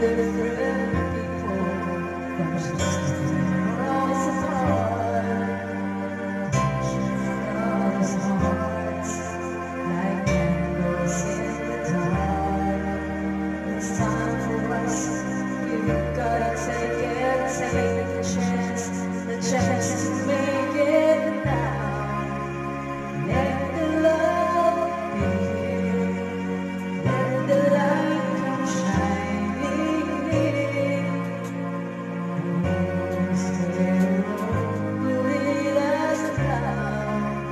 different people from just worlds apart. Touches our hearts like candles in the dark. It's time for us. You gotta take it, take the chance to make it now. Let the love begin. Let the light come shining in. The world will lead us down.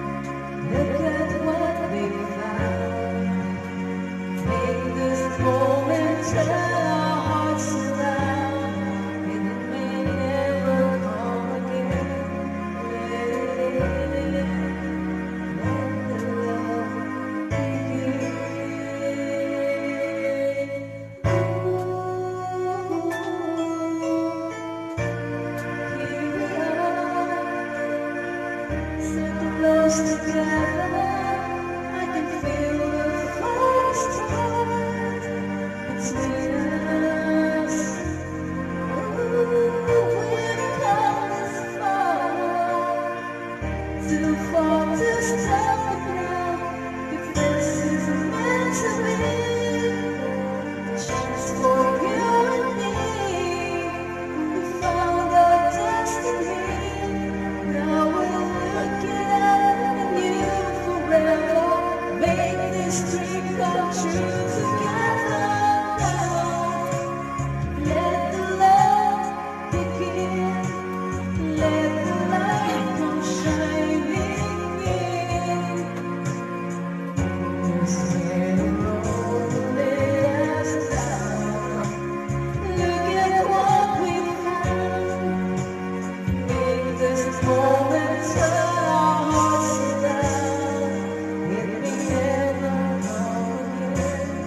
Look at what we found. Make this moment turn our hearts around, and it may never come again. Let the love begin. Here we are, so close together. I can feel the fire start between us. We've come this far, too far to stop now. If this is meant to be, a chance for you and me. We found our destiny. Now we're looking at you forever. Make this dream come true together now. Let the love begin. Let the light come shining in. This road will let us down. Look at what we found. Make this moment turn our hearts around. It may never come again.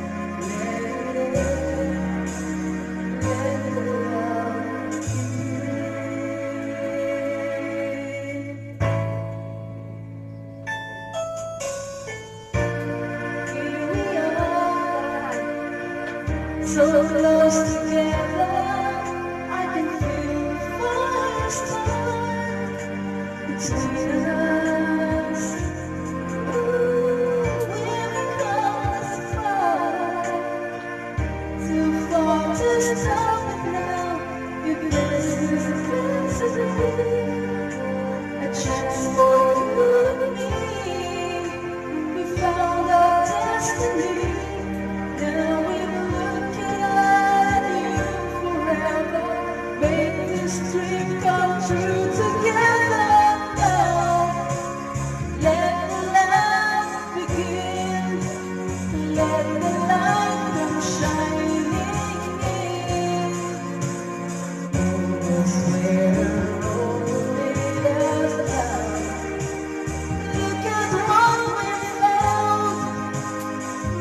Let the love begin. Here we are, so close together. I can feel the fire start between us. We've come this far, too far to stop it now. If this is meant to be, a chance for you and me. We found our destiny. Now we're looking at you forever. Make this dream come true together now. Let the love begin. Let the light come shining in. Oh, where the road will lead us down. Look at what we found.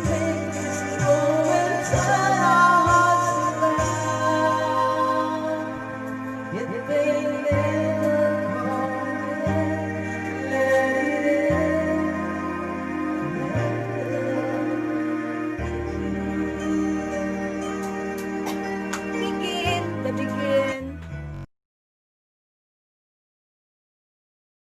Make this moment turn our hearts around. It may